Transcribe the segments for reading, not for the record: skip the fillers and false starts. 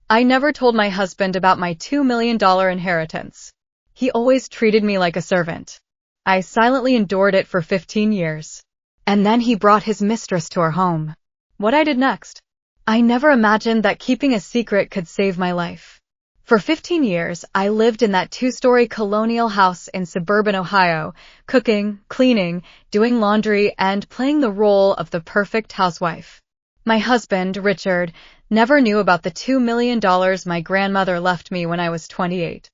I never told my husband about my $2 million inheritance. He always treated me like a servant. I silently endured it for 15 years. And then he brought his mistress to our home. What I did next? I never imagined that keeping a secret could save my life. For 15 years, I lived in that 2-story colonial house in suburban Ohio, cooking, cleaning, doing laundry, and playing the role of the perfect housewife. My husband, Richard, never knew about the $2 million my grandmother left me when I was 28.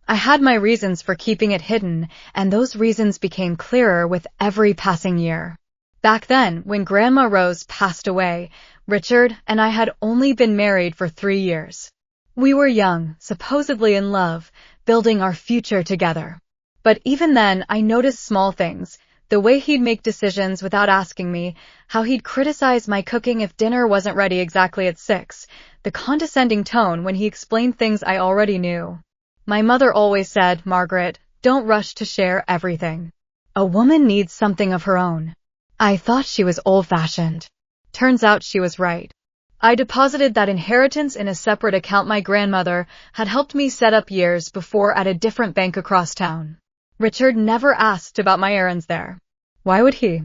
I had my reasons for keeping it hidden, and those reasons became clearer with every passing year. Back then, when Grandma Rose passed away, Richard and I had only been married for 3 years. We were young, supposedly in love, building our future together. But even then, I noticed small things, the way he'd make decisions without asking me, how he'd criticize my cooking if dinner wasn't ready exactly at 6, the condescending tone when he explained things I already knew. My mother always said, "Margaret, don't rush to share everything. A woman needs something of her own." I thought she was old-fashioned. Turns out she was right. I deposited that inheritance in a separate account my grandmother had helped me set up years before at a different bank across town. Richard never asked about my errands there. Why would he?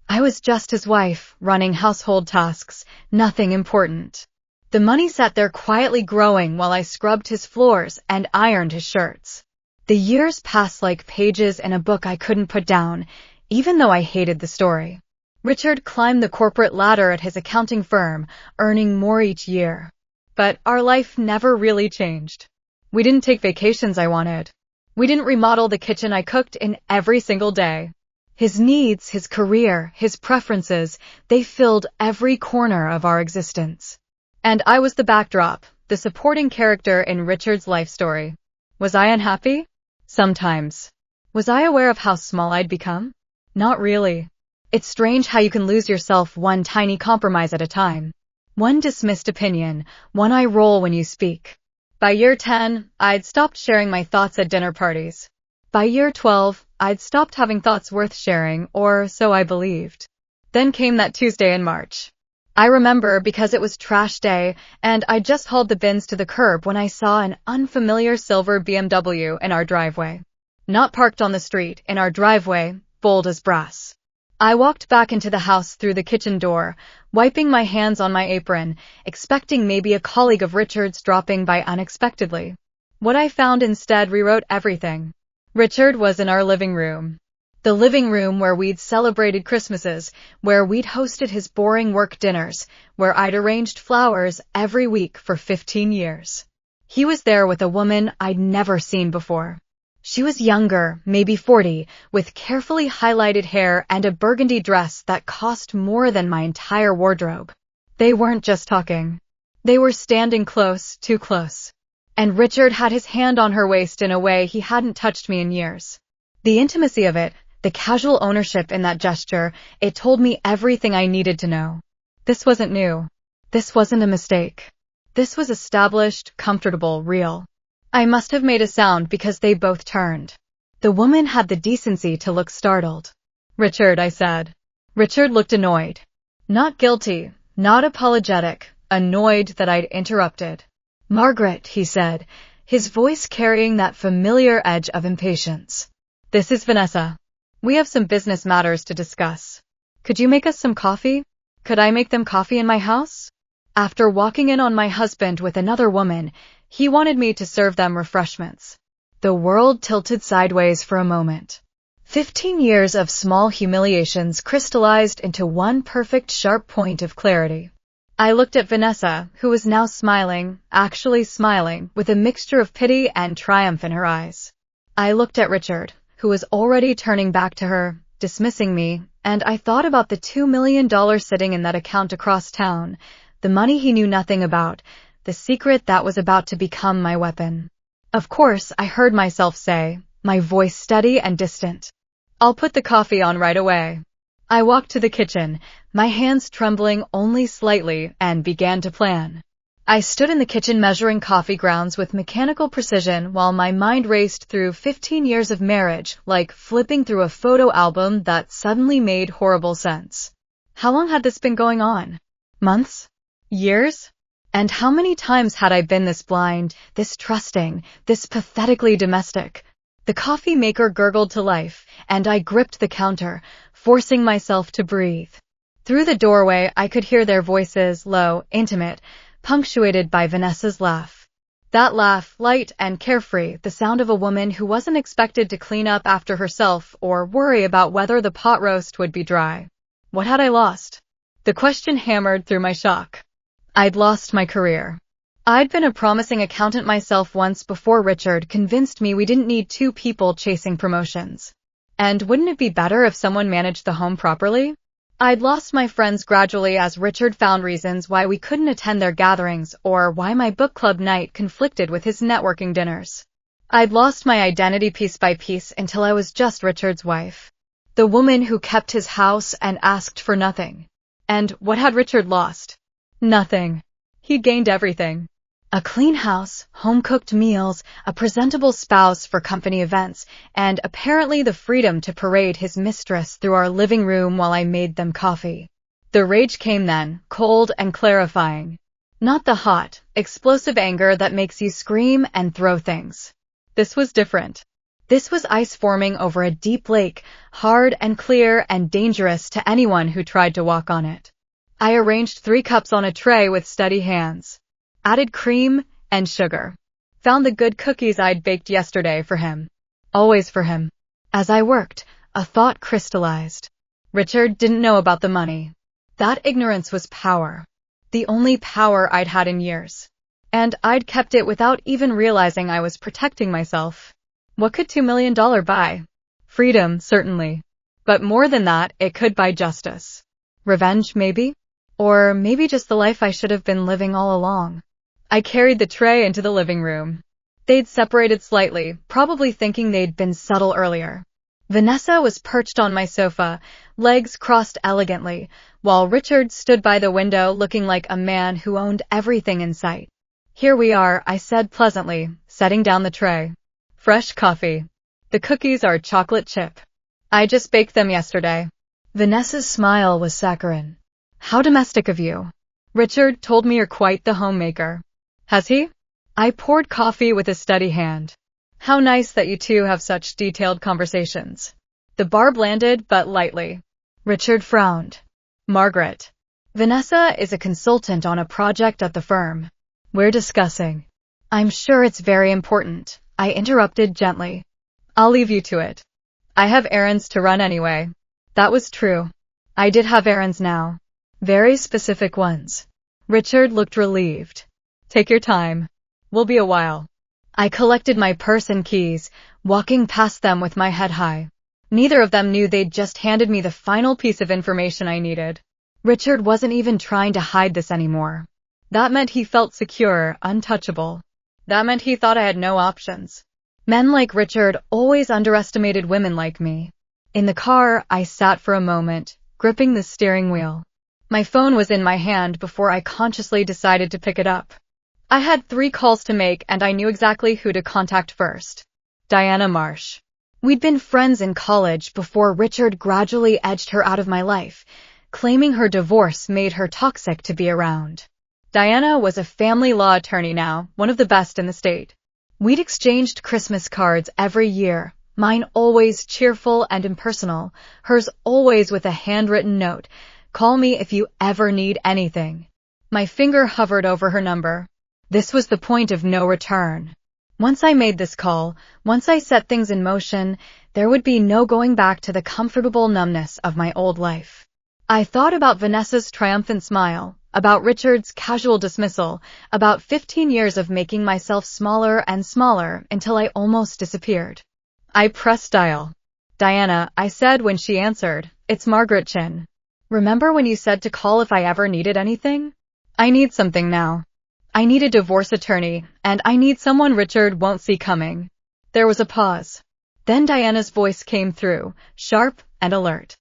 I was just his wife, running household tasks, nothing important. The money sat there quietly growing while I scrubbed his floors and ironed his shirts. The years passed like pages in a book I couldn't put down, even though I hated the story. Richard climbed the corporate ladder at his accounting firm, earning more each year. But our life never really changed. We didn't take vacations I wanted. We didn't remodel the kitchen I cooked in every single day. His needs, his career, his preferences, they filled every corner of our existence. And I was the backdrop, the supporting character in Richard's life story. Was I unhappy? Sometimes. Was I aware of how small I'd become? Not really. It's strange how you can lose yourself one tiny compromise at a time. One dismissed opinion, one eye roll when you speak. By year 10, I'd stopped sharing my thoughts at dinner parties. By year 12, I'd stopped having thoughts worth sharing, or so I believed. Then came that Tuesday in March. I remember because it was trash day, and I just hauled the bins to the curb when I saw an unfamiliar silver BMW in our driveway. Not parked on the street, in our driveway, bold as brass. I walked back into the house through the kitchen door, wiping my hands on my apron, expecting maybe a colleague of Richard's dropping by unexpectedly. What I found instead rewrote everything. Richard was in our living room. The living room where we'd celebrated Christmases, where we'd hosted his boring work dinners, where I'd arranged flowers every week for 15 years. He was there with a woman I'd never seen before. She was younger, maybe 40, with carefully highlighted hair and a burgundy dress that cost more than my entire wardrobe. They weren't just talking. They were standing close, too close. And Richard had his hand on her waist in a way he hadn't touched me in years. The intimacy of it, the casual ownership in that gesture, it told me everything I needed to know. This wasn't new. This wasn't a mistake. This was established, comfortable, real. I must have made a sound because they both turned. The woman had the decency to look startled. "Richard," I said. Richard looked annoyed. Not guilty, not apologetic, annoyed that I'd interrupted. "Margaret," he said, his voice carrying that familiar edge of impatience. "This is Vanessa. We have some business matters to discuss. Could you make us some coffee? Could I make them coffee in my house?" After walking in on my husband with another woman, he wanted me to serve them refreshments. The world tilted sideways for a moment. 15 years of small humiliations crystallized into one perfect sharp point of clarity. I looked at Vanessa, who was now smiling, actually smiling, with a mixture of pity and triumph in her eyes. I looked at Richard, who was already turning back to her, dismissing me, and I thought about the $2 million sitting in that account across town, the money he knew nothing about, the secret that was about to become my weapon. Of course, I heard myself say, my voice steady and distant, "I'll put the coffee on right away." I walked to the kitchen, my hands trembling only slightly, and began to plan. I stood in the kitchen measuring coffee grounds with mechanical precision while my mind raced through 15 years of marriage, like flipping through a photo album that suddenly made horrible sense. How long had this been going on? Months? Years? And how many times had I been this blind, this trusting, this pathetically domestic? The coffee maker gurgled to life, and I gripped the counter, forcing myself to breathe. Through the doorway, I could hear their voices, low, intimate, punctuated by Vanessa's laugh. That laugh, light and carefree, the sound of a woman who wasn't expected to clean up after herself or worry about whether the pot roast would be dry. What had I lost? The question hammered through my shock. I'd lost my career. I'd been a promising accountant myself once before Richard convinced me we didn't need two people chasing promotions. And wouldn't it be better if someone managed the home properly? I'd lost my friends gradually as Richard found reasons why we couldn't attend their gatherings or why my book club night conflicted with his networking dinners. I'd lost my identity piece by piece until I was just Richard's wife. The woman who kept his house and asked for nothing. And what had Richard lost? Nothing. He'd gained everything. A clean house, home-cooked meals, a presentable spouse for company events, and apparently the freedom to parade his mistress through our living room while I made them coffee. The rage came then, cold and clarifying. Not the hot, explosive anger that makes you scream and throw things. This was different. This was ice forming over a deep lake, hard and clear and dangerous to anyone who tried to walk on it. I arranged 3 cups on a tray with steady hands. Added cream and sugar. Found the good cookies I'd baked yesterday for him. Always for him. As I worked, a thought crystallized. Richard didn't know about the money. That ignorance was power. The only power I'd had in years. And I'd kept it without even realizing I was protecting myself. What could $2 million buy? Freedom, certainly. But more than that, it could buy justice. Revenge, maybe? Or maybe just the life I should have been living all along. I carried the tray into the living room. They'd separated slightly, probably thinking they'd been subtle earlier. Vanessa was perched on my sofa, legs crossed elegantly, while Richard stood by the window looking like a man who owned everything in sight. Here we are, I said pleasantly, setting down the tray. Fresh coffee. The cookies are chocolate chip. I just baked them yesterday. Vanessa's smile was saccharine. How domestic of you. Richard told me you're quite the homemaker. Has he? I poured coffee with a steady hand. How nice that you two have such detailed conversations. The barb landed, but lightly. Richard frowned. Margaret. Vanessa is a consultant on a project at the firm. We're discussing. I'm sure it's very important, I interrupted gently. I'll leave you to it. I have errands to run anyway. That was true. I did have errands now. Very specific ones. Richard looked relieved. Take your time. We'll be a while. I collected my purse and keys, walking past them with my head high. Neither of them knew they'd just handed me the final piece of information I needed. Richard wasn't even trying to hide this anymore. That meant he felt secure, untouchable. That meant he thought I had no options. Men like Richard always underestimated women like me. In the car, I sat for a moment, gripping the steering wheel. My phone was in my hand before I consciously decided to pick it up. I had 3 calls to make and I knew exactly who to contact first. Diana Marsh. We'd been friends in college before Richard gradually edged her out of my life, claiming her divorce made her toxic to be around. Diana was a family law attorney now, one of the best in the state. We'd exchanged Christmas cards every year, mine always cheerful and impersonal, hers always with a handwritten note, "Call me if you ever need anything." My finger hovered over her number. This was the point of no return. Once I made this call, once I set things in motion, there would be no going back to the comfortable numbness of my old life. I thought about Vanessa's triumphant smile, about Richard's casual dismissal, about 15 years of making myself smaller and smaller until I almost disappeared. I pressed dial. "Diana," I said when she answered, "it's Margaret Chin. Remember when you said to call if I ever needed anything? I need something now. I need a divorce attorney, and I need someone Richard won't see coming." There was a pause. Then Diana's voice came through, sharp and alert.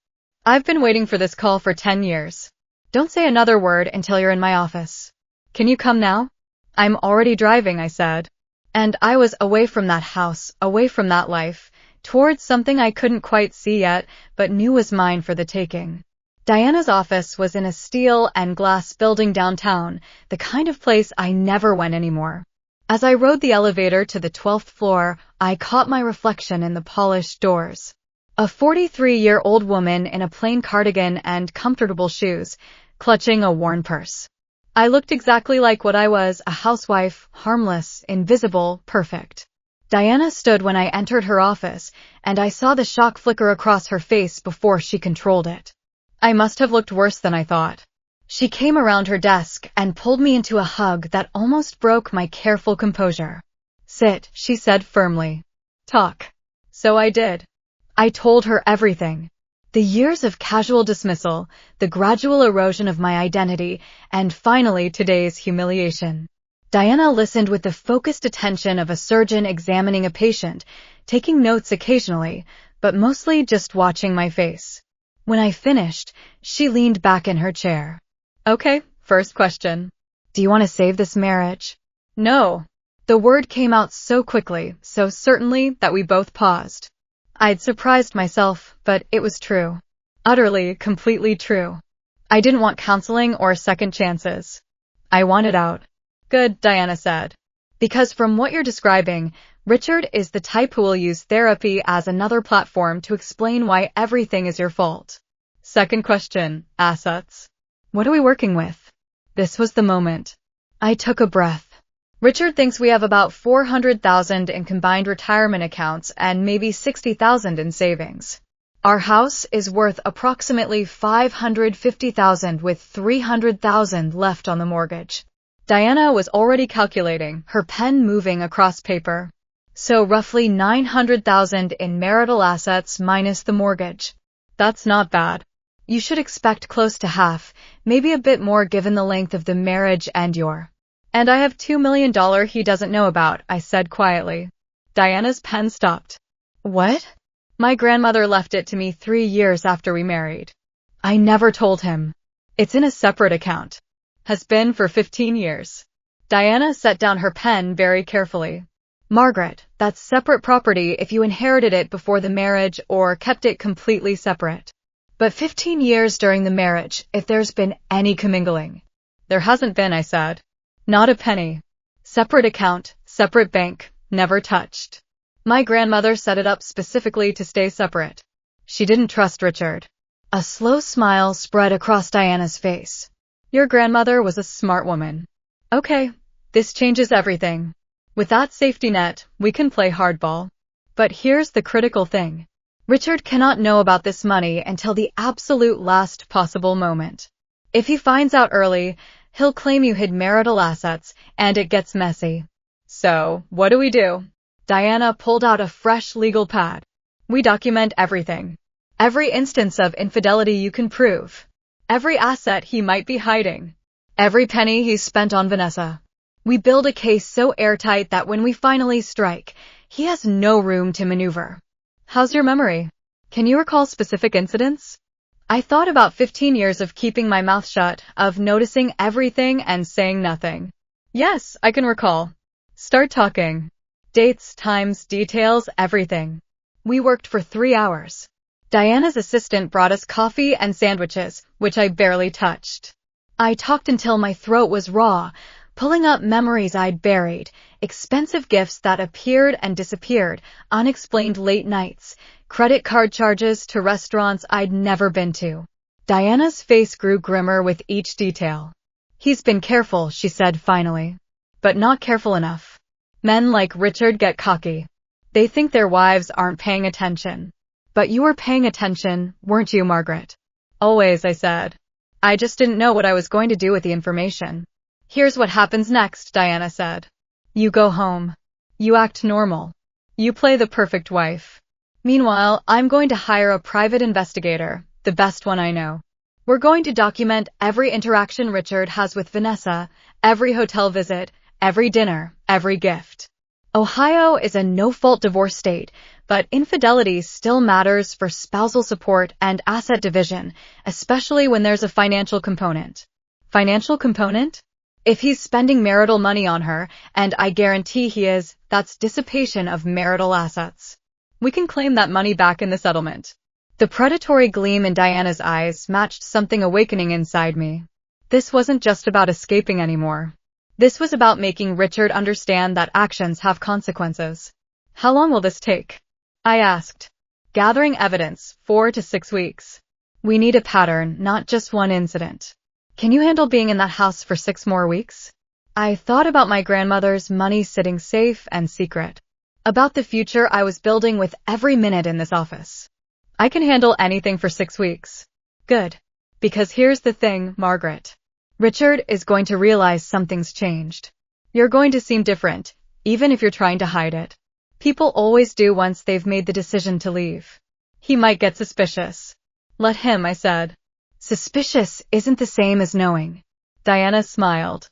"I've been waiting for this call for 10 years. Don't say another word until you're in my office. Can you come now?" "I'm already driving," I said. And I was away from that house, away from that life, towards something I couldn't quite see yet, but knew was mine for the taking. Diana's office was in a steel and glass building downtown, the kind of place I never went anymore. As I rode the elevator to the 12th floor, I caught my reflection in the polished doors. A 43-year-old woman in a plain cardigan and comfortable shoes, clutching a worn purse. I looked exactly like what I was, a housewife, harmless, invisible, perfect. Diana stood when I entered her office, and I saw the shock flicker across her face before she controlled it. I must have looked worse than I thought. She came around her desk and pulled me into a hug that almost broke my careful composure. "Sit," she said firmly. "Talk." So I did. I told her everything. The years of casual dismissal, the gradual erosion of my identity, and finally today's humiliation. Diana listened with the focused attention of a surgeon examining a patient, taking notes occasionally, but mostly just watching my face. When I finished, she leaned back in her chair. "Okay, first question. Do you want to save this marriage?" "No." The word came out so quickly, so certainly, that we both paused. I'd surprised myself, but it was true. Utterly, completely true. I didn't want counseling or second chances. I wanted out. "Good," Diana said. "Because from what you're describing, Richard is the type who will use therapy as another platform to explain why everything is your fault." Second question, assets. What are we working with? This was the moment. I took a breath. Richard thinks we have about $400,000 in combined retirement accounts and maybe $60,000 in savings. Our house is worth approximately $550,000 with $300,000 left on the mortgage. Diana was already calculating, her pen moving across paper. So roughly $900,000 in marital assets minus the mortgage. That's not bad. You should expect close to half, maybe a bit more given the length of the marriage and your. "And I have $2 million he doesn't know about," I said quietly. Diana's pen stopped. "What?" "My grandmother left it to me 3 years after we married. I never told him. It's in a separate account. Has been for 15 years. Diana set down her pen very carefully. "Margaret, that's separate property if you inherited it before the marriage or kept it completely separate. But 15 years during the marriage, if there's been any commingling." "There hasn't been," I said. "Not a penny. Separate account, separate bank, never touched. My grandmother set it up specifically to stay separate. She didn't trust Richard." A slow smile spread across Diana's face. "Your grandmother was a smart woman. Okay, this changes everything. With that safety net, we can play hardball. But here's the critical thing. Richard cannot know about this money until the absolute last possible moment. If he finds out early, he'll claim you hid marital assets, and it gets messy. So, what do? Diana pulled out a fresh legal pad. "We document everything. Every instance of infidelity you can prove. Every asset he might be hiding. Every penny he's spent on Vanessa. We build a case so airtight that when we finally strike, he has no room to maneuver." "How's your memory? Can you recall specific incidents?" I thought about 15 years of keeping my mouth shut, of noticing everything and saying nothing. "Yes, I can recall." "Start talking." Dates, times, details, everything. We worked for 3 hours. Diana's assistant brought us coffee and sandwiches, which I barely touched. I talked until my throat was raw, pulling up memories I'd buried, expensive gifts that appeared and disappeared, unexplained late nights, credit card charges to restaurants I'd never been to. Diana's face grew grimmer with each detail. "He's been careful," she said finally. "But not careful enough. Men like Richard get cocky. They think their wives aren't paying attention. But you were paying attention, weren't you, Margaret?" "Always," I said. "I just didn't know what I was going to do with the information." "Here's what happens next," Diana said. "You go home. You act normal. You play the perfect wife. Meanwhile, I'm going to hire a private investigator, the best one I know. We're going to document every interaction Richard has with Vanessa, every hotel visit, every dinner, every gift. Ohio is a no-fault divorce state, but infidelity still matters for spousal support and asset division, especially when there's a financial component." "Financial component?" "If he's spending marital money on her, and I guarantee he is, that's dissipation of marital assets. We can claim that money back in the settlement." The predatory gleam in Diana's eyes matched something awakening inside me. This wasn't just about escaping anymore. This was about making Richard understand that actions have consequences. How long will this take? I asked. Gathering evidence, 4 to 6 weeks. We need a pattern, not just one incident. Can you handle being in that house for 6 more weeks? I thought about my grandmother's money sitting safe and secret. About the future I was building with every minute in this office. I can handle anything for 6 weeks. Good. Because here's the thing, Margaret. Richard is going to realize something's changed. You're going to seem different, even if you're trying to hide it. People always do once they've made the decision to leave. He might get suspicious. Let him, I said. Suspicious isn't the same as knowing. Diana smiled.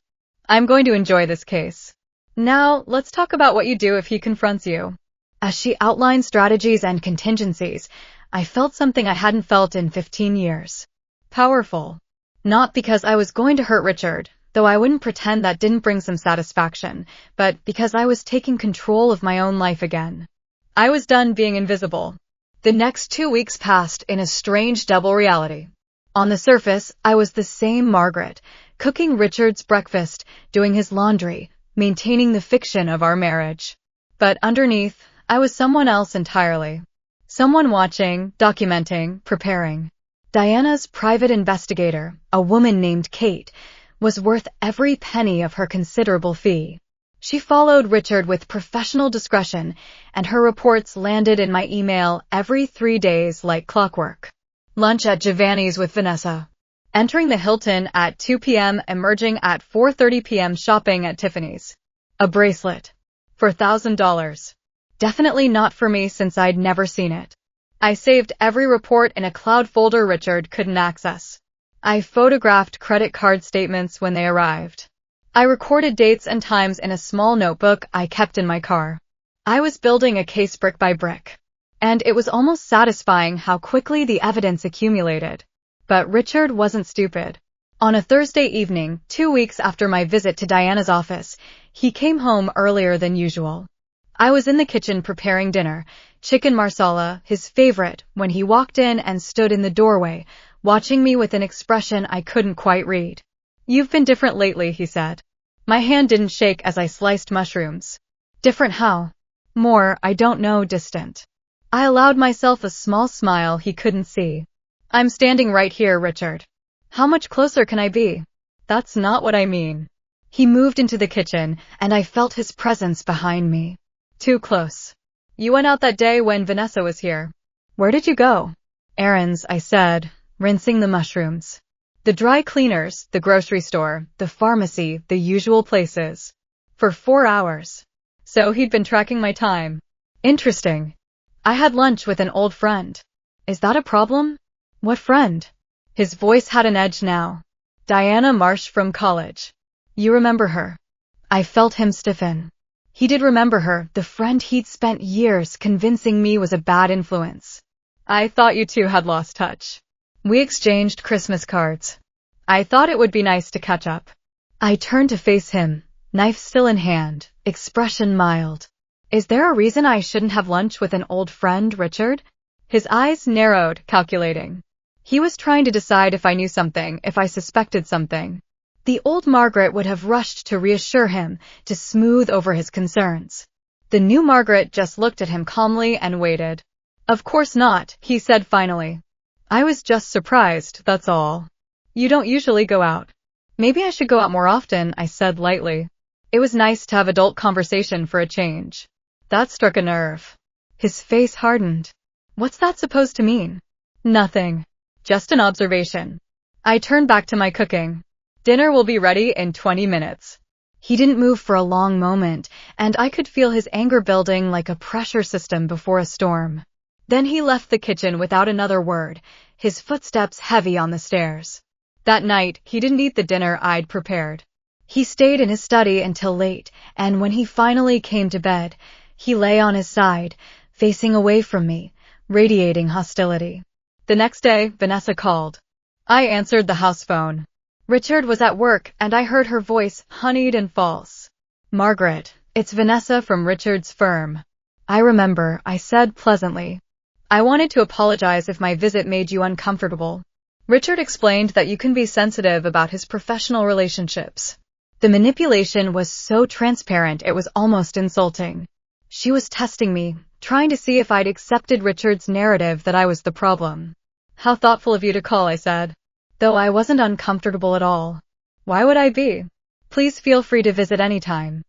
I'm going to enjoy this case. Now, let's talk about what you do if he confronts you. As she outlined strategies and contingencies, I felt something I hadn't felt in 15 years. Powerful. Not because I was going to hurt Richard, though I wouldn't pretend that didn't bring some satisfaction, but because I was taking control of my own life again. I was done being invisible. The next 2 weeks passed in a strange double reality. On the surface, I was the same Margaret, cooking Richard's breakfast, doing his laundry, maintaining the fiction of our marriage. But underneath, I was someone else entirely. Someone watching, documenting, preparing. Diana's private investigator, a woman named Kate, was worth every penny of her considerable fee. She followed Richard with professional discretion, and her reports landed in my email every 3 days like clockwork. Lunch at Giovanni's with Vanessa. Entering the Hilton at 2 p.m., emerging at 4:30 p.m., shopping at Tiffany's. A bracelet. For $1,000. Definitely not for me since I'd never seen it. I saved every report in a cloud folder Richard couldn't access. I photographed credit card statements when they arrived. I recorded dates and times in a small notebook I kept in my car. I was building a case brick by brick. And it was almost satisfying how quickly the evidence accumulated. But Richard wasn't stupid. On a Thursday evening, 2 weeks after my visit to Diana's office, he came home earlier than usual. I was in the kitchen preparing dinner, chicken marsala, his favorite, when he walked in and stood in the doorway, watching me with an expression I couldn't quite read. You've been different lately, he said. My hand didn't shake as I sliced mushrooms. Different how? More, I don't know, distant. I allowed myself a small smile he couldn't see. I'm standing right here, Richard. How much closer can I be? That's not what I mean. He moved into the kitchen, and I felt his presence behind me. Too close. You went out that day when Vanessa was here. Where did you go? Errands, I said, rinsing the mushrooms. The dry cleaners, the grocery store, the pharmacy, the usual places. For 4 hours. So he'd been tracking my time. Interesting. I had lunch with an old friend. Is that a problem? What friend? His voice had an edge now. Diana Marsh from college. You remember her? I felt him stiffen. He did remember her, the friend he'd spent years convincing me was a bad influence. I thought you two had lost touch. We exchanged Christmas cards. I thought it would be nice to catch up. I turned to face him, knife still in hand, expression mild. Is there a reason I shouldn't have lunch with an old friend, Richard? His eyes narrowed, calculating. He was trying to decide if I knew something, if I suspected something. The old Margaret would have rushed to reassure him, to smooth over his concerns. The new Margaret just looked at him calmly and waited. Of course not, he said finally. I was just surprised, that's all. You don't usually go out. Maybe I should go out more often, I said lightly. It was nice to have adult conversation for a change. That struck a nerve. His face hardened. What's that supposed to mean? Nothing. Just an observation. I turned back to my cooking. Dinner will be ready in 20 minutes. He didn't move for a long moment, and I could feel his anger building like a pressure system before a storm. Then he left the kitchen without another word, his footsteps heavy on the stairs. That night, he didn't eat the dinner I'd prepared. He stayed in his study until late, and when he finally came to bed, he lay on his side, facing away from me, radiating hostility. The next day, Vanessa called. I answered the house phone. Richard was at work, and I heard her voice, honeyed and false. Margaret, it's Vanessa from Richard's firm. I remember, I said pleasantly. I wanted to apologize if my visit made you uncomfortable. Richard explained that you can be sensitive about his professional relationships. The manipulation was so transparent it was almost insulting. She was testing me, trying to see if I'd accepted Richard's narrative that I was the problem. How thoughtful of you to call, I said. Though I wasn't uncomfortable at all. Why would I be? Please feel free to visit anytime.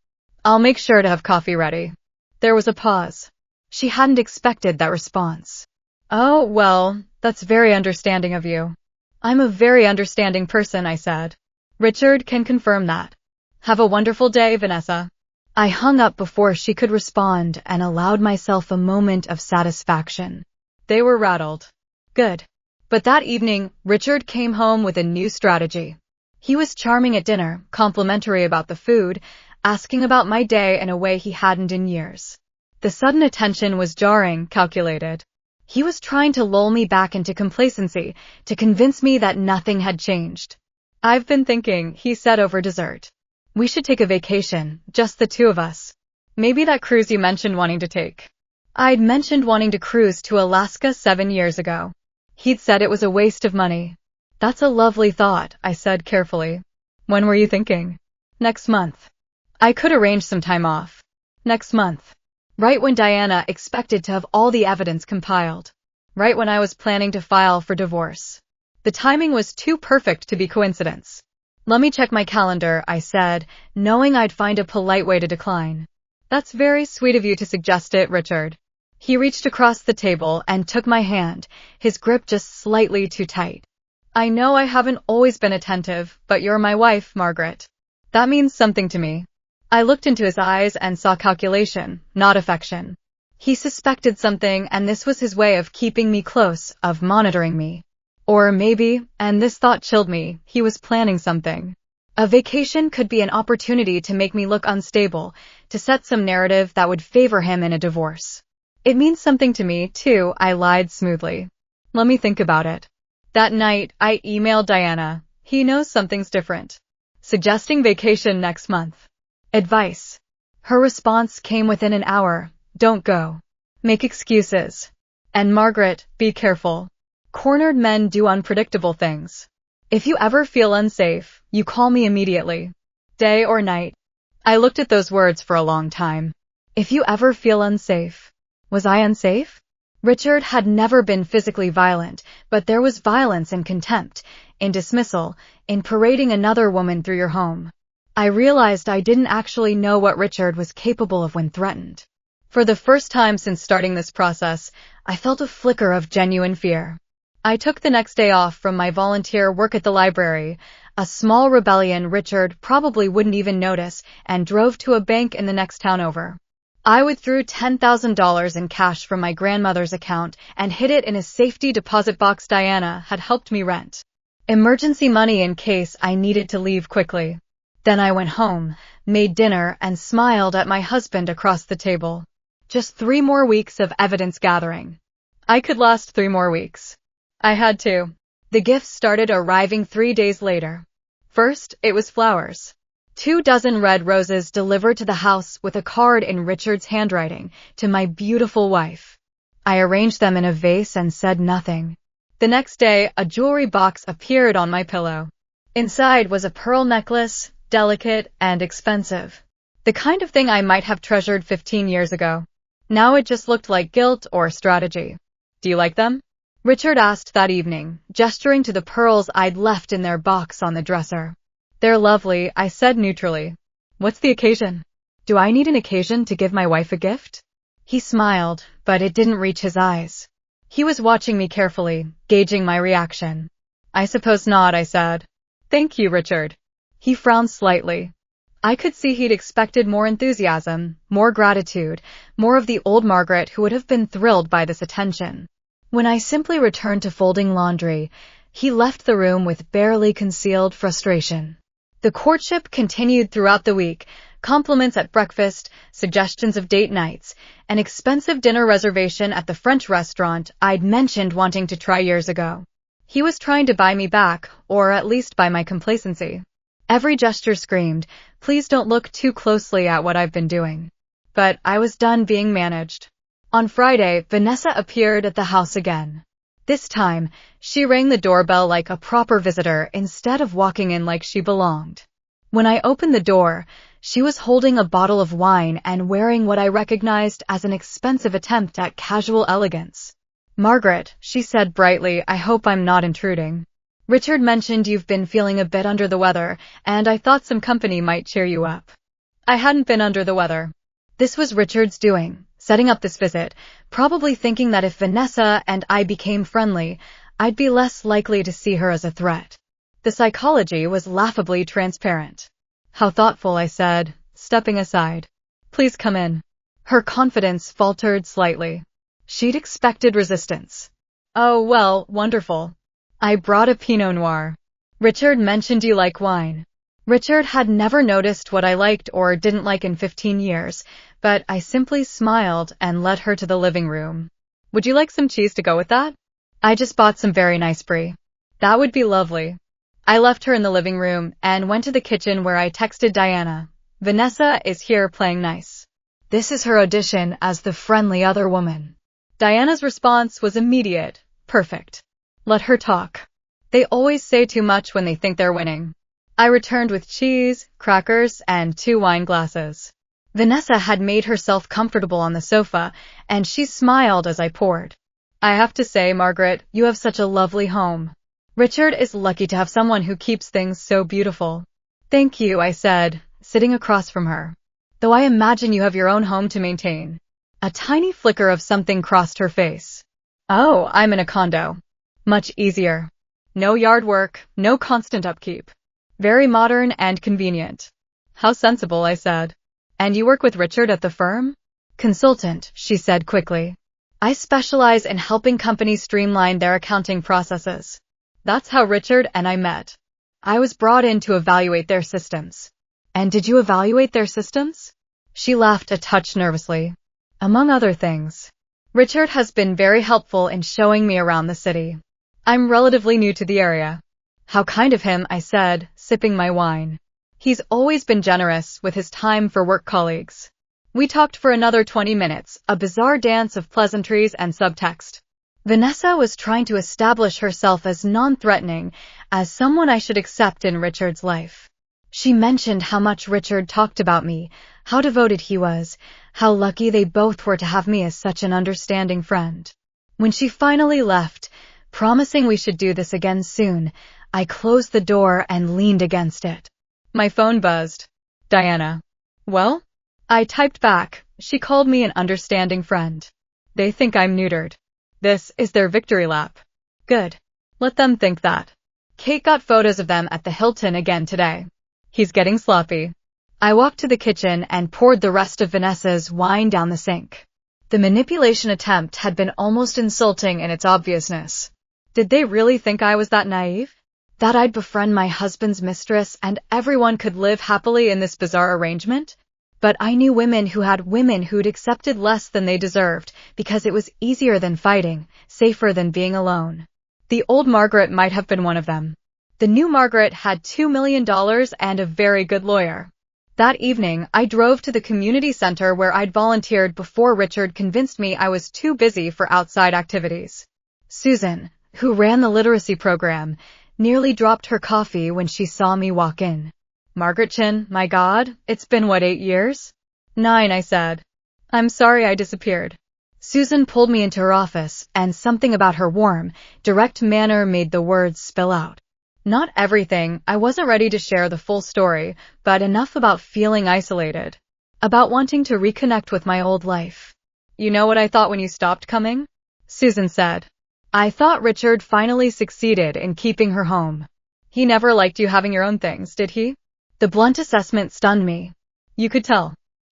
I'll make sure to have coffee ready. There was a pause. She hadn't expected that response. Oh, well, that's very understanding of you. I'm a very understanding person, I said. Richard can confirm that. Have a wonderful day, Vanessa. I hung up before she could respond and allowed myself a moment of satisfaction. They were rattled. Good. But that evening, Richard came home with a new strategy. He was charming at dinner, complimentary about the food, asking about my day in a way he hadn't in years. The sudden attention was jarring, calculated. He was trying to lull me back into complacency, to convince me that nothing had changed. I've been thinking, he said over dessert. We should take a vacation, just the two of us. Maybe that cruise you mentioned wanting to take. I'd mentioned wanting to cruise to Alaska 7 years ago. He'd said it was a waste of money. That's a lovely thought, I said carefully. When were you thinking? Next month. I could arrange some time off. Next month. Right when Diana expected to have all the evidence compiled. Right when I was planning to file for divorce. The timing was too perfect to be coincidence. Let me check my calendar, I said, knowing I'd find a polite way to decline. That's very sweet of you to suggest it, Richard. He reached across the table and took my hand, his grip just slightly too tight. I know I haven't always been attentive, but you're my wife, Margaret. That means something to me. I looked into his eyes and saw calculation, not affection. He suspected something, and this was his way of keeping me close, of monitoring me. Or maybe, and this thought chilled me, he was planning something. A vacation could be an opportunity to make me look unstable, to set some narrative that would favor him in a divorce. It means something to me, too, I lied smoothly. Let me think about it. That night, I emailed Diana. He knows something's different. Suggesting vacation next month. Advice. Her response came within an hour. Don't go. Make excuses. And Margaret, be careful. Cornered men do unpredictable things. If you ever feel unsafe, you call me immediately. Day or night. I looked at those words for a long time. If you ever feel unsafe. Was I unsafe? Richard had never been physically violent, but there was violence in contempt, in dismissal, in parading another woman through your home. I realized I didn't actually know what Richard was capable of when threatened. For the first time since starting this process, I felt a flicker of genuine fear. I took the next day off from my volunteer work at the library, a small rebellion Richard probably wouldn't even notice, and drove to a bank in the next town over. I withdrew $10,000 in cash from my grandmother's account and hid it in a safety deposit box Diana had helped me rent. Emergency money in case I needed to leave quickly. Then I went home, made dinner, and smiled at my husband across the table. Just 3 more weeks of evidence gathering. I could last 3 more weeks. I had to. The gifts started arriving 3 days later. First, it was flowers. 24 red roses delivered to the house with a card in Richard's handwriting, to my beautiful wife. I arranged them in a vase and said nothing. The next day, a jewelry box appeared on my pillow. Inside was a pearl necklace, delicate and expensive. The kind of thing I might have treasured 15 years ago. Now it just looked like guilt or strategy. Do you like them? Richard asked that evening, gesturing to the pearls I'd left in their box on the dresser. They're lovely, I said neutrally. What's the occasion? Do I need an occasion to give my wife a gift? He smiled, but it didn't reach his eyes. He was watching me carefully, gauging my reaction. I suppose not, I said. Thank you, Richard. He frowned slightly. I could see he'd expected more enthusiasm, more gratitude, more of the old Margaret who would have been thrilled by this attention. When I simply returned to folding laundry, he left the room with barely concealed frustration. The courtship continued throughout the week, compliments at breakfast, suggestions of date nights, an expensive dinner reservation at the French restaurant I'd mentioned wanting to try years ago. He was trying to buy me back, or at least buy my complacency. Every gesture screamed, please don't look too closely at what I've been doing. But I was done being managed. On Friday, Vanessa appeared at the house again. This time, she rang the doorbell like a proper visitor instead of walking in like she belonged. When I opened the door, she was holding a bottle of wine and wearing what I recognized as an expensive attempt at casual elegance. "Margaret," she said brightly, "I hope I'm not intruding. Richard mentioned you've been feeling a bit under the weather, and I thought some company might cheer you up." I hadn't been under the weather. This was Richard's doing, setting up this visit, probably thinking that if Vanessa and I became friendly, I'd be less likely to see her as a threat. The psychology was laughably transparent. "How thoughtful," I said, stepping aside. "Please come in." Her confidence faltered slightly. She'd expected resistance. "Oh, well, wonderful. I brought a Pinot Noir. Richard mentioned you like wine." Richard had never noticed what I liked or didn't like in 15 years, but I simply smiled and led her to the living room. "Would you like some cheese to go with that? I just bought some very nice brie." "That would be lovely." I left her in the living room and went to the kitchen where I texted Diana. "Vanessa is here playing nice. This is her audition as the friendly other woman." Diana's response was immediate. "Perfect. Let her talk. They always say too much when they think they're winning." I returned with cheese, crackers, and 2 wine glasses. Vanessa had made herself comfortable on the sofa, and she smiled as I poured. "I have to say, Margaret, you have such a lovely home. Richard is lucky to have someone who keeps things so beautiful." "Thank you," I said, sitting across from her. "Though I imagine you have your own home to maintain." A tiny flicker of something crossed her face. "Oh, I'm in a condo. Much easier. No yard work, no constant upkeep. Very modern and convenient." "How sensible," I said. "And you work with Richard at the firm?" "Consultant," she said quickly. "I specialize in helping companies streamline their accounting processes." That's how Richard and I met. I was brought in to evaluate their systems. "And did you evaluate their systems?" She laughed a touch nervously. "Among other things. Richard has been very helpful in showing me around the city. I'm relatively new to the area." "How kind of him," I said, sipping my wine. "He's always been generous with his time for work colleagues." We talked for another 20 minutes, a bizarre dance of pleasantries and subtext. Vanessa was trying to establish herself as non-threatening, as someone I should accept in Richard's life. She mentioned how much Richard talked about me, how devoted he was, how lucky they both were to have me as such an understanding friend. When she finally left, promising we should do this again soon, I closed the door and leaned against it. My phone buzzed. "Diana." "Well?" I typed back. She called me an understanding friend. "They think I'm neutered. This is their victory lap." "Good. Let them think that." Kate got photos of them at the Hilton again today. "He's getting sloppy." I walked to the kitchen and poured the rest of Vanessa's wine down the sink. The manipulation attempt had been almost insulting in its obviousness. Did they really think I was that naive? That I'd befriend my husband's mistress and everyone could live happily in this bizarre arrangement? But I knew women who'd accepted less than they deserved because it was easier than fighting, safer than being alone. The old Margaret might have been one of them. The new Margaret had $2 million and a very good lawyer. That evening, I drove to the community center where I'd volunteered before Richard convinced me I was too busy for outside activities. Susan, who ran the literacy program, nearly dropped her coffee when she saw me walk in. "Margaret Chin, my God, it's been what, 8 years?" "9, I said. "I'm sorry I disappeared." Susan pulled me into her office, and something about her warm, direct manner made the words spill out. Not everything, I wasn't ready to share the full story, but enough about feeling isolated. About wanting to reconnect with my old life. "You know what I thought when you stopped coming?" Susan said. "I thought Richard finally succeeded in keeping her home. He never liked you having your own things, did he?" The blunt assessment stunned me. "You could tell.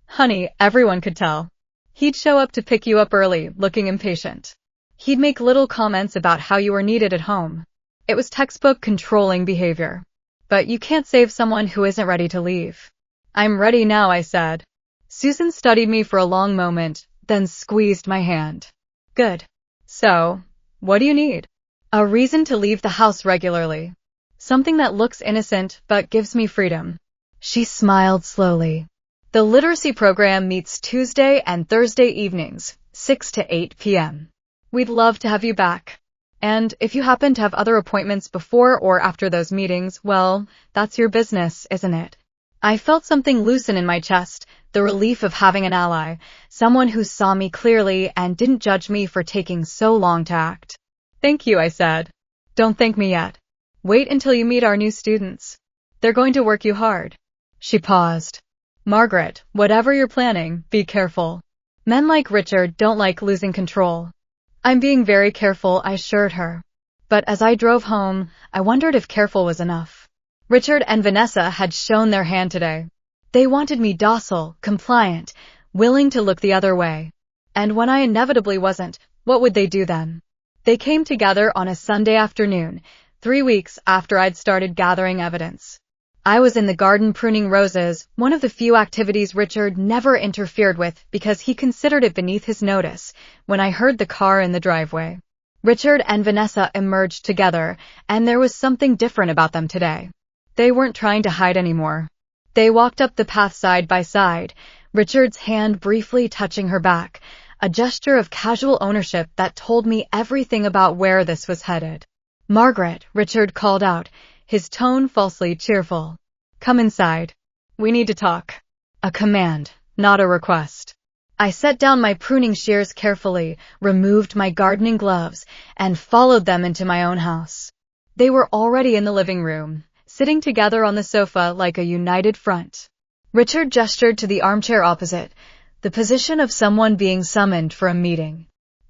Honey, everyone could tell. He'd show up to pick you up early, looking impatient. He'd make little comments about how you were needed at home. It was textbook controlling behavior. But you can't save someone who isn't ready to leave." "I'm ready now," I said. Susan studied me for a long moment, then squeezed my hand. "Good. So, what do you need?" "A reason to leave the house regularly. Something that looks innocent but gives me freedom." She smiled slowly. "The literacy program meets Tuesday and Thursday evenings, 6 to 8 p.m. We'd love to have you back. And if you happen to have other appointments before or after those meetings, well, that's your business, isn't it? I felt something loosen in my chest, the relief of having an ally, someone who saw me clearly and didn't judge me for taking so long to act. Thank you, I said. Don't thank me yet. Wait until you meet our new students. They're going to work you hard. She paused. Margaret, whatever you're planning, be careful. Men like Richard don't like losing control. I'm being very careful, I assured her. But as I drove home, I wondered if careful was enough. Richard and Vanessa had shown their hand today. They wanted me docile, compliant, willing to look the other way. And when I inevitably wasn't, what would they do then? They came together on a Sunday afternoon, 3 weeks after I'd started gathering evidence. I was in the garden pruning roses, one of the few activities Richard never interfered with because he considered it beneath his notice, when I heard the car in the driveway. Richard and Vanessa emerged together, and there was something different about them today. They weren't trying to hide anymore. They walked up the path side by side, Richard's hand briefly touching her back, a gesture of casual ownership that told me everything about where this was headed. Margaret, Richard called out, his tone falsely cheerful. Come inside. We need to talk. A command, not a request. I set down my pruning shears carefully, removed my gardening gloves, and followed them into my own house. They were already in the living room, sitting together on the sofa like a united front. Richard gestured to the armchair opposite, the position of someone being summoned for a meeting.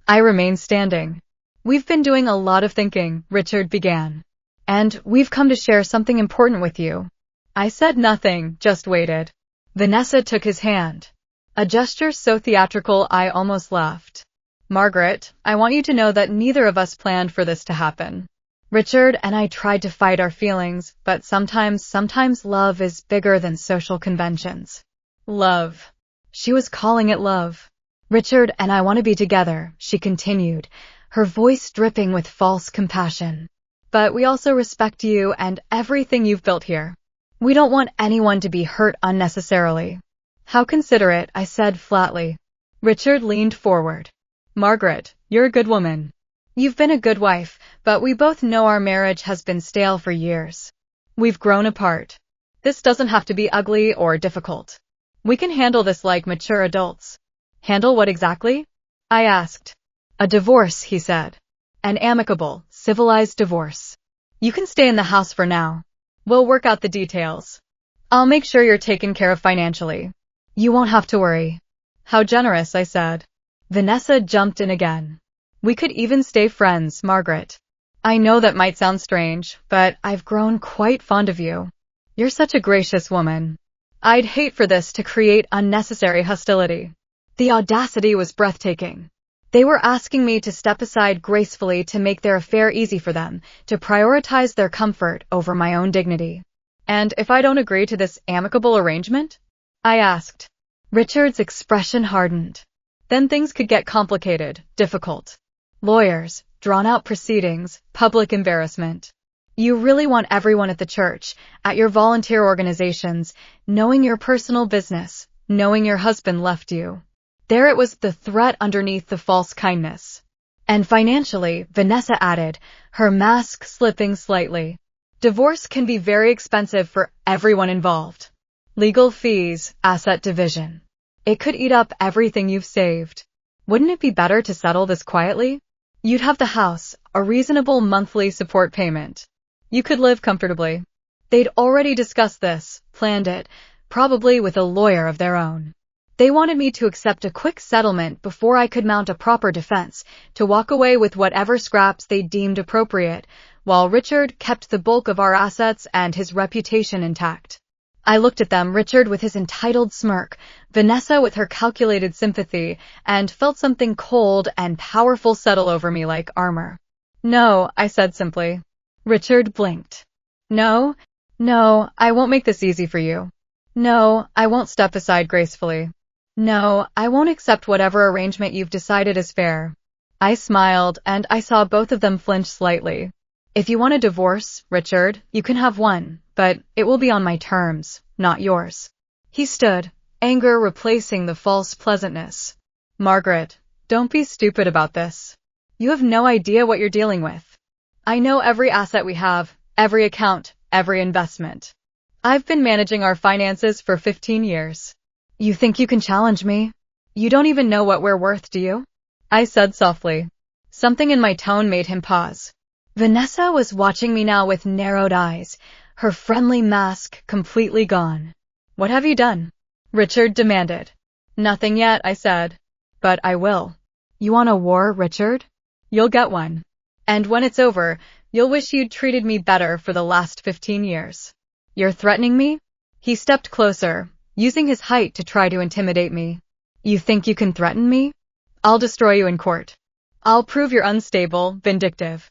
I remained standing. We've been doing a lot of thinking, Richard began. And we've come to share something important with you. I said nothing, just waited. Vanessa took his hand. A gesture so theatrical I almost laughed. Margaret, I want you to know that neither of us planned for this to happen. Richard and I tried to fight our feelings, but sometimes love is bigger than social conventions. Love. She was calling it love. Richard and I want to be together, she continued, her voice dripping with false compassion. But we also respect you and everything you've built here. We don't want anyone to be hurt unnecessarily. How considerate, I said flatly. Richard leaned forward. Margaret, you're a good woman. You've been a good wife, but we both know our marriage has been stale for years. We've grown apart. This doesn't have to be ugly or difficult. We can handle this like mature adults. Handle what exactly? I asked. A divorce, he said. An amicable, civilized divorce. You can stay in the house for now. We'll work out the details. I'll make sure you're taken care of financially. You won't have to worry. How generous, I said. Vanessa jumped in again. We could even stay friends, Margaret. I know that might sound strange, but I've grown quite fond of you. You're such a gracious woman. I'd hate for this to create unnecessary hostility. The audacity was breathtaking. They were asking me to step aside gracefully to make their affair easy for them, to prioritize their comfort over my own dignity. And if I don't agree to this amicable arrangement? I asked. Richard's expression hardened. Then things could get complicated, difficult. Lawyers, drawn-out proceedings, public embarrassment. You really want everyone at the church, at your volunteer organizations, knowing your personal business, knowing your husband left you. There it was, the threat underneath the false kindness. And financially, Vanessa added, her mask slipping slightly. Divorce can be very expensive for everyone involved. Legal fees, asset division. It could eat up everything you've saved. Wouldn't it be better to settle this quietly? You'd have the house, a reasonable monthly support payment. You could live comfortably. They'd already discussed this, planned it, probably with a lawyer of their own. They wanted me to accept a quick settlement before I could mount a proper defense, to walk away with whatever scraps they deemed appropriate, while Richard kept the bulk of our assets and his reputation intact. I looked at them, Richard with his entitled smirk, Vanessa with her calculated sympathy, and felt something cold and powerful settle over me like armor. No, I said simply. Richard blinked. No, I won't make this easy for you. No, I won't step aside gracefully. No, I won't accept whatever arrangement you've decided is fair. I smiled, and I saw both of them flinch slightly. If you want a divorce, Richard, you can have one, but it will be on my terms, not yours. He stood, anger replacing the false pleasantness. Margaret, Don't be stupid about this. You have no idea what you're dealing with. I know every asset we have, every account, every investment. I've been managing our finances for 15 years. You think you can challenge me? You don't even know what we're worth, do you? I said softly. Something in my tone made him pause. Vanessa was watching me now with narrowed eyes, her friendly mask completely gone. What have you done? Richard demanded. Nothing yet, I said. But I will. You want a war, Richard? You'll get one. And when it's over, you'll wish you'd treated me better for the last 15 years. You're threatening me? He stepped closer, using his height to try to intimidate me. You think you can threaten me? I'll destroy you in court. I'll prove you're unstable, vindictive.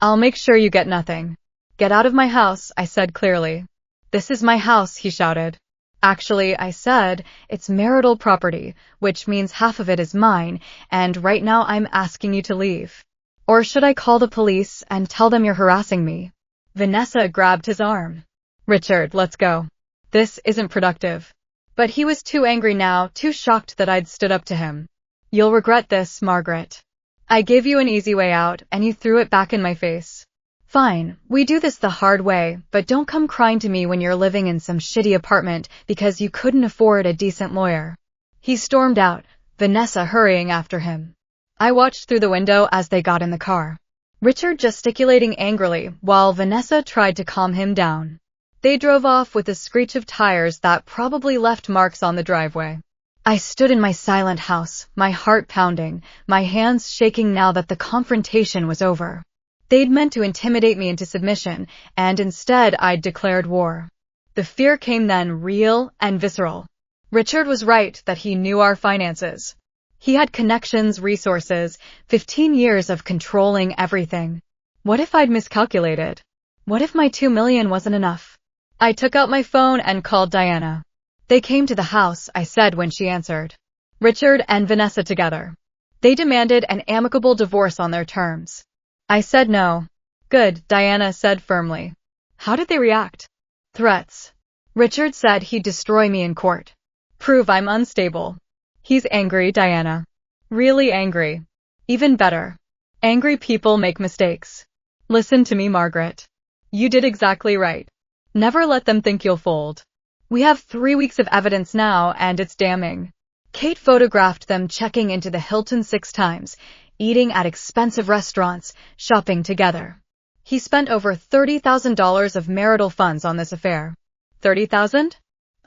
I'll make sure you get nothing. Get out of my house, I said clearly. This is my house, he shouted. Actually, I said, it's marital property, which means half of it is mine, and right now I'm asking you to leave. Or should I call the police and tell them you're harassing me? Vanessa grabbed his arm. Richard, let's go. This isn't productive. But he was too angry now, too shocked that I'd stood up to him. You'll regret this, Margaret. I gave you an easy way out, and you threw it back in my face. Fine, we do this the hard way, but don't come crying to me when you're living in some shitty apartment because you couldn't afford a decent lawyer. He stormed out, Vanessa hurrying after him. I watched through the window as they got in the car. Richard gesticulating angrily, while Vanessa tried to calm him down. They drove off with a screech of tires that probably left marks on the driveway. I stood in my silent house, my heart pounding, my hands shaking now that the confrontation was over. They'd meant to intimidate me into submission, and instead I'd declared war. The fear came then, real and visceral. Richard was right that he knew our finances. He had connections, resources, 15 years of controlling everything. What if I'd miscalculated? What if my $2 million wasn't enough? I took out my phone and called Diana. They came to the house, I said when she answered. Richard and Vanessa together. They demanded an amicable divorce on their terms. I said no. Good, Diana said firmly. How did they react? Threats. Richard said he'd destroy me in court. Prove I'm unstable. He's angry, Diana. Really angry. Even better. Angry people make mistakes. Listen to me, Margaret. You did exactly right. Never let them think you'll fold. We have 3 weeks of evidence now, and it's damning. Kate photographed them checking into the Hilton 6 times, eating at expensive restaurants, shopping together. He spent over $30,000 of marital funds on this affair. 30,000?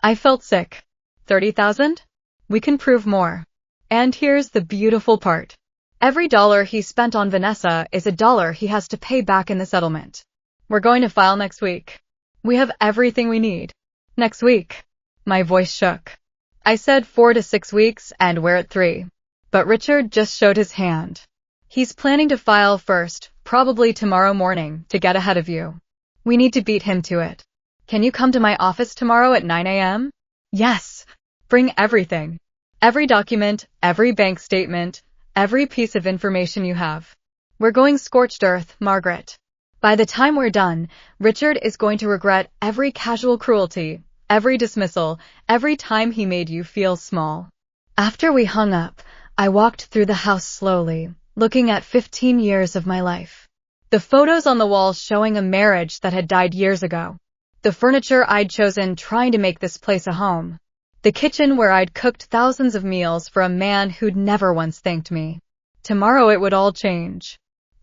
I felt sick. 30,000? We can prove more. And here's the beautiful part. Every dollar he spent on Vanessa is a dollar he has to pay back in the settlement. We're going to file next week. We have everything we need. Next week. My voice shook. I said 4 to 6 weeks, and we're at 3. But Richard just showed his hand. He's planning to file first, probably tomorrow morning, to get ahead of you. We need to beat him to it. Can you come to my office tomorrow at 9 a.m.? Yes. Bring everything. Every document, every bank statement, every piece of information you have. We're going scorched earth, Margaret. By the time we're done, Richard is going to regret every casual cruelty, every dismissal, every time he made you feel small. After we hung up, I walked through the house slowly, looking at 15 years of my life. The photos on the walls showing a marriage that had died years ago. The furniture I'd chosen trying to make this place a home. The kitchen where I'd cooked thousands of meals for a man who'd never once thanked me. Tomorrow it would all change.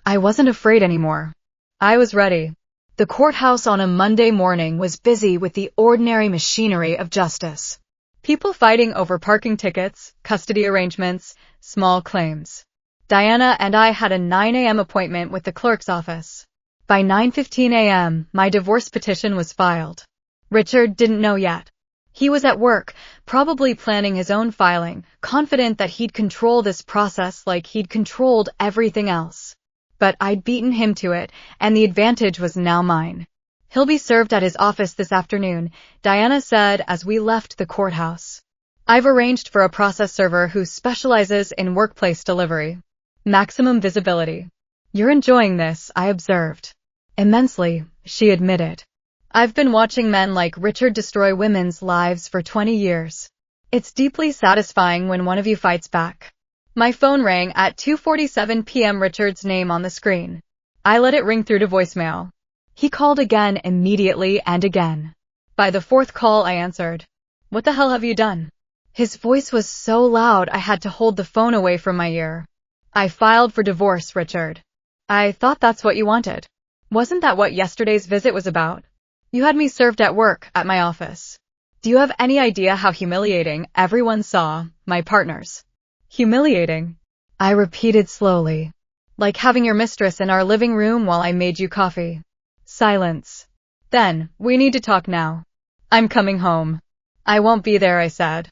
I wasn't afraid anymore. I was ready. The courthouse on a Monday morning was busy with the ordinary machinery of justice. People fighting over parking tickets, custody arrangements, small claims. Diana and I had a 9 a.m. appointment with the clerk's office. By 9:15 a.m., my divorce petition was filed. Richard didn't know yet. He was at work, probably planning his own filing, confident that he'd control this process like he'd controlled everything else. But I'd beaten him to it, and the advantage was now mine. He'll be served at his office this afternoon, Diana said as we left the courthouse. I've arranged for a process server who specializes in workplace delivery. Maximum visibility. You're enjoying this, I observed. Immensely, she admitted. I've been watching men like Richard destroy women's lives for 20 years. It's deeply satisfying when one of you fights back. My phone rang at 2:47 p.m. Richard's name on the screen. I let it ring through to voicemail. He called again immediately and again. By the fourth call, I answered. What the hell have you done? His voice was so loud I had to hold the phone away from my ear. I filed for divorce, Richard. I thought that's what you wanted. Wasn't that what yesterday's visit was about? You had me served at work, at my office. Do you have any idea how humiliating everyone saw my partners? Humiliating? I repeated slowly. Like having your mistress in our living room while I made you coffee. Silence. Then, we need to talk now. I'm coming home. I won't be there, I said.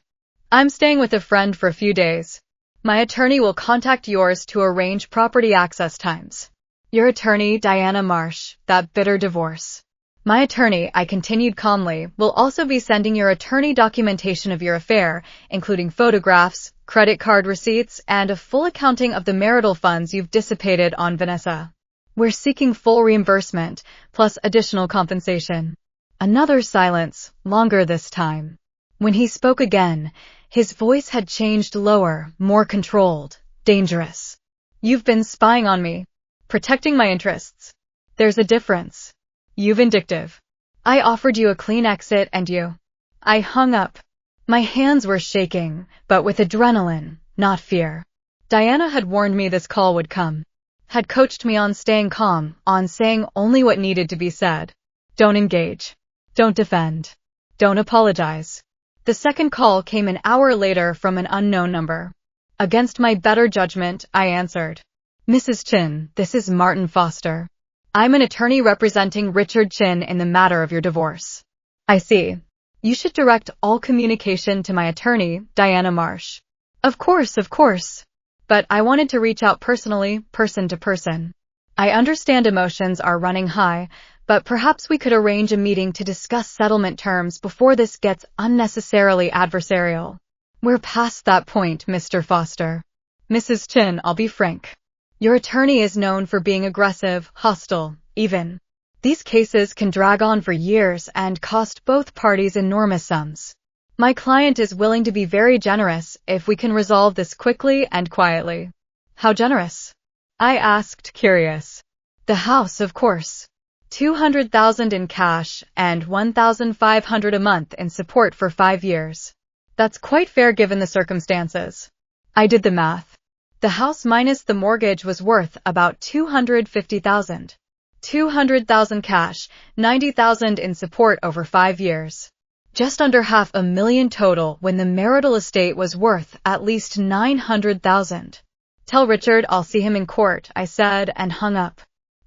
I'm staying with a friend for a few days. My attorney will contact yours to arrange property access times. Your attorney, Diana Marsh, that bitter divorce. My attorney, I continued calmly, will also be sending your attorney documentation of your affair, including photographs, credit card receipts, and a full accounting of the marital funds you've dissipated on Vanessa. We're seeking full reimbursement, plus additional compensation. Another silence, longer this time. When he spoke again, his voice had changed lower, more controlled, dangerous. You've been spying on me, protecting my interests. There's a difference. You vindictive. I offered you a clean exit and you. I hung up. My hands were shaking, but with adrenaline, not fear. Diana had warned me this call would come. Had coached me on staying calm, on saying only what needed to be said. Don't engage. Don't defend. Don't apologize. The second call came an hour later from an unknown number. Against my better judgment, I answered. Mrs. Chin, this is Martin Foster. I'm an attorney representing Richard Chin in the matter of your divorce. I see. You should direct all communication to my attorney, Diana Marsh. Of course. But I wanted to reach out personally, person to person. I understand emotions are running high, but perhaps we could arrange a meeting to discuss settlement terms before this gets unnecessarily adversarial. We're past that point, Mr. Foster. Mrs. Chin, I'll be frank. Your attorney is known for being aggressive, hostile, even. These cases can drag on for years and cost both parties enormous sums. My client is willing to be very generous if we can resolve this quickly and quietly. How generous? I asked, curious. The house, of course. $200,000 in cash and $1,500 a month in support for 5 years. That's quite fair given the circumstances. I did the math. The house minus the mortgage was worth about $250,000. $200,000 cash, $90,000 in support over 5 years. Just under $500,000 total when the marital estate was worth at least $900,000. Tell Richard I'll see him in court, I said and hung up.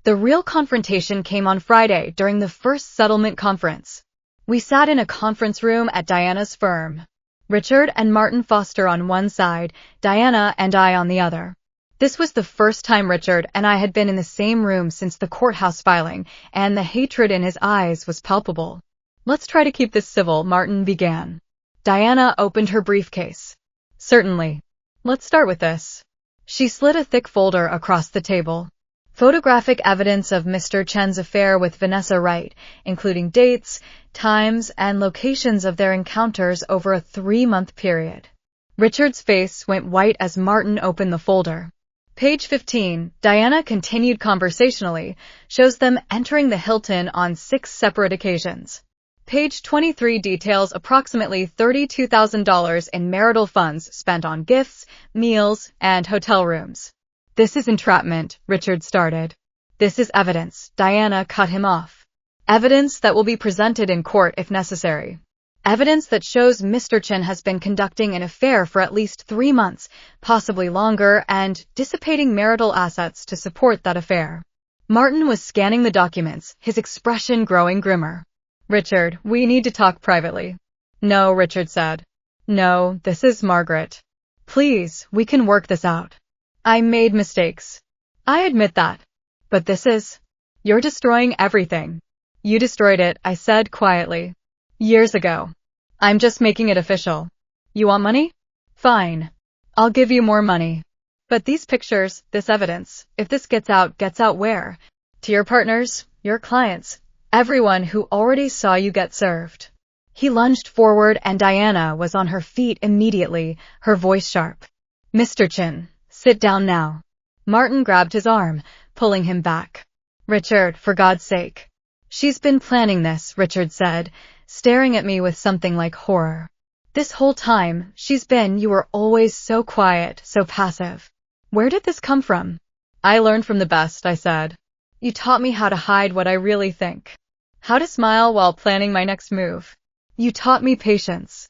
The real confrontation came on Friday during the first settlement conference. We sat in a conference room at Diana's firm. Richard and Martin Foster on one side, Diana and I on the other. This was the first time Richard and I had been in the same room since the courthouse filing, and the hatred in his eyes was palpable. Let's try to keep this civil, Martin began. Diana opened her briefcase. Certainly. Let's start with this. She slid a thick folder across the table. Photographic evidence of Mr. Chen's affair with Vanessa Wright, including dates, times, and locations of their encounters over a 3-month period. Richard's face went white as Martin opened the folder. Page 15, Diana continued conversationally, shows them entering the Hilton on 6 separate occasions. Page 23 details approximately $32,000 in marital funds spent on gifts, meals, and hotel rooms. This is entrapment, Richard started. This is evidence, Diana cut him off. Evidence that will be presented in court if necessary. Evidence that shows Mr. Chin has been conducting an affair for at least 3 months, possibly longer, and dissipating marital assets to support that affair. Martin was scanning the documents, his expression growing grimmer. Richard, we need to talk privately. No, Richard said. No, this is Margaret. Please, we can work this out. I made mistakes. I admit that. But this is... You're destroying everything. You destroyed it, I said quietly. Years ago. I'm just making it official. You want money? Fine. I'll give you more money. But these pictures, this evidence, if this gets out where? To your partners, your clients, everyone who already saw you get served. He lunged forward and Diana was on her feet immediately, her voice sharp. Mr. Chin, sit down now. Martin grabbed his arm, pulling him back. Richard, for God's sake. She's been planning this, Richard said, staring at me with something like horror. This whole time, you were always so quiet, so passive. Where did this come from? I learned from the best, I said. You taught me how to hide what I really think. How to smile while planning my next move. You taught me patience.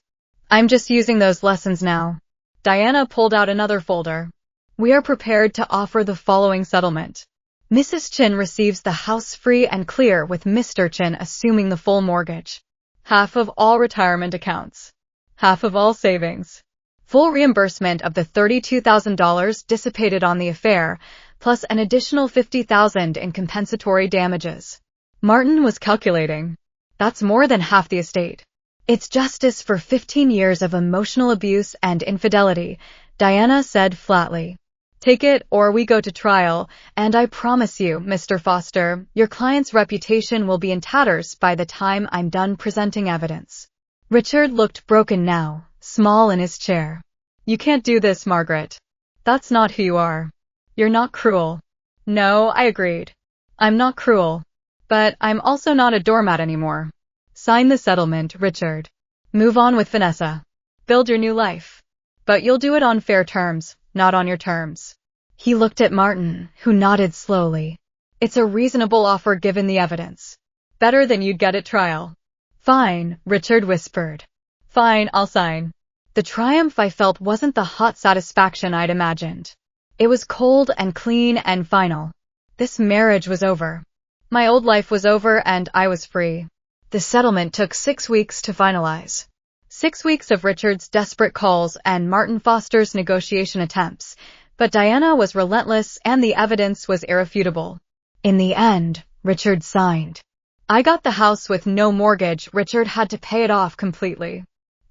I'm just using those lessons now. Diana pulled out another folder. We are prepared to offer the following settlement. Mrs. Chin receives the house free and clear with Mr. Chin assuming the full mortgage. Half of all retirement accounts. Half of all savings. Full reimbursement of the $32,000 dissipated on the affair, plus an additional $50,000 in compensatory damages. Martin was calculating. That's more than half the estate. It's justice for 15 years of emotional abuse and infidelity, Diana said flatly. Take it or we go to trial, and I promise you, Mr. Foster, your client's reputation will be in tatters by the time I'm done presenting evidence. Richard looked broken now, small in his chair. You can't do this, Margaret. That's not who you are. You're not cruel. No, I agreed. I'm not cruel. But I'm also not a doormat anymore. Sign the settlement, Richard. Move on with Vanessa. Build your new life. But you'll do it on fair terms, not on your terms. He looked at Martin, who nodded slowly. It's a reasonable offer given the evidence. Better than you'd get at trial. Fine, Richard whispered. Fine, I'll sign. The triumph I felt wasn't the hot satisfaction I'd imagined. It was cold and clean and final. This marriage was over. My old life was over and I was free. The settlement took 6 weeks to finalize. 6 weeks of Richard's desperate calls and Martin Foster's negotiation attempts, but Diana was relentless and the evidence was irrefutable. In the end, Richard signed. I got the house with no mortgage. Richard had to pay it off completely.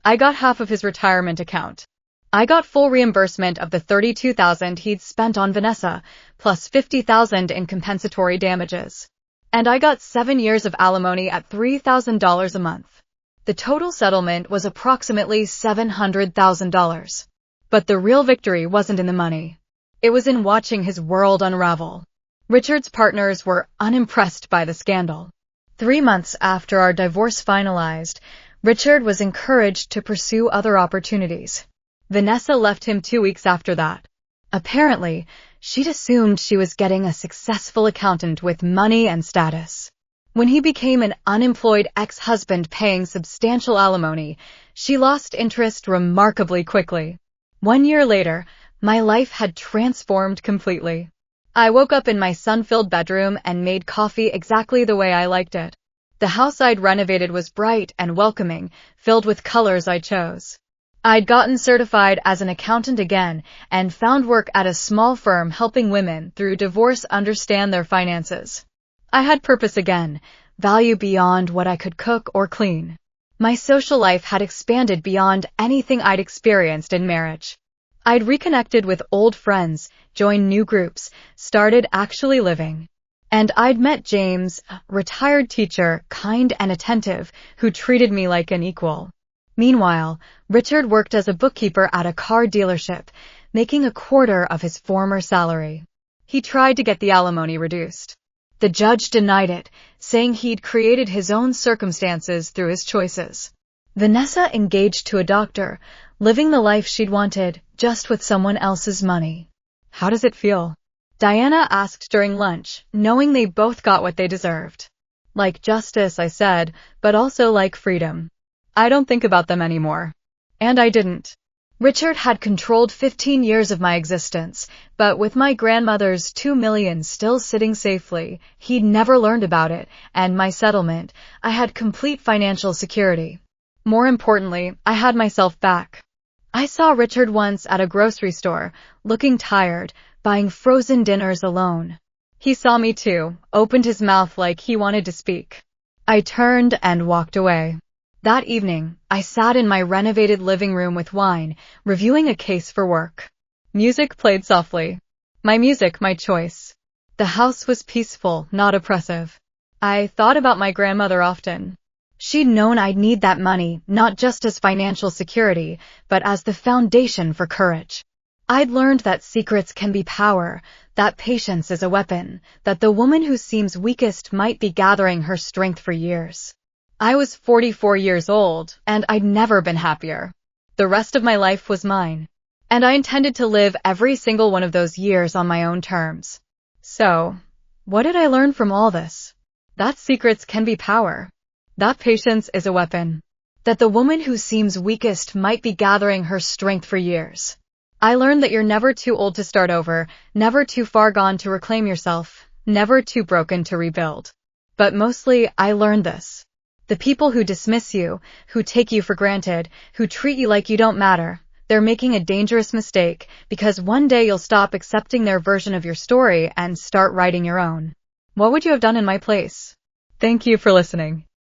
I got half of his retirement account. I got full reimbursement of the $32,000 he'd spent on Vanessa, plus $50,000 in compensatory damages. And I got 7 years of alimony at $3,000 a month. The total settlement was approximately $700,000. But the real victory wasn't in the money. It was in watching his world unravel. Richard's partners were unimpressed by the scandal. 3 months after our divorce finalized, Richard was encouraged to pursue other opportunities. Vanessa left him 2 weeks after that. Apparently, she'd assumed she was getting a successful accountant with money and status. When he became an unemployed ex-husband paying substantial alimony, she lost interest remarkably quickly. 1 year later, my life had transformed completely. I woke up in my sun-filled bedroom and made coffee exactly the way I liked it. The house I'd renovated was bright and welcoming, filled with colors I chose. I'd gotten certified as an accountant again and found work at a small firm helping women through divorce understand their finances. I had purpose again, value beyond what I could cook or clean. My social life had expanded beyond anything I'd experienced in marriage. I'd reconnected with old friends, joined new groups, started actually living. And I'd met James, a retired teacher, kind and attentive, who treated me like an equal. Meanwhile, Richard worked as a bookkeeper at a car dealership, making 1/4 of his former salary. He tried to get the alimony reduced. The judge denied it, saying he'd created his own circumstances through his choices. Vanessa engaged to a doctor, living the life she'd wanted, just with someone else's money. How does it feel? Diana asked during lunch, knowing they both got what they deserved. Like justice, I said, but also like freedom. I don't think about them anymore. And I didn't. Richard had controlled 15 years of my existence, but with my grandmother's $2 million still sitting safely, he'd never learned about it, and my settlement, I had complete financial security. More importantly, I had myself back. I saw Richard once at a grocery store, looking tired, buying frozen dinners alone. He saw me too, opened his mouth like he wanted to speak. I turned and walked away. That evening, I sat in my renovated living room with wine, reviewing a case for work. Music played softly. My music, my choice. The house was peaceful, not oppressive. I thought about my grandmother often. She'd known I'd need that money, not just as financial security, but as the foundation for courage. I'd learned that secrets can be power, that patience is a weapon, that the woman who seems weakest might be gathering her strength for years. I was 44 years old, and I'd never been happier. The rest of my life was mine, and I intended to live every single one of those years on my own terms. So, what did I learn from all this? That secrets can be power, that patience is a weapon, that the woman who seems weakest might be gathering her strength for years. I learned that you're never too old to start over, never too far gone to reclaim yourself, never too broken to rebuild. But mostly, I learned this. The people who dismiss you, who take you for granted, who treat you like you don't matter, they're making a dangerous mistake, because one day you'll stop accepting their version of your story and start writing your own. What would you have done in my place? Thank you for listening.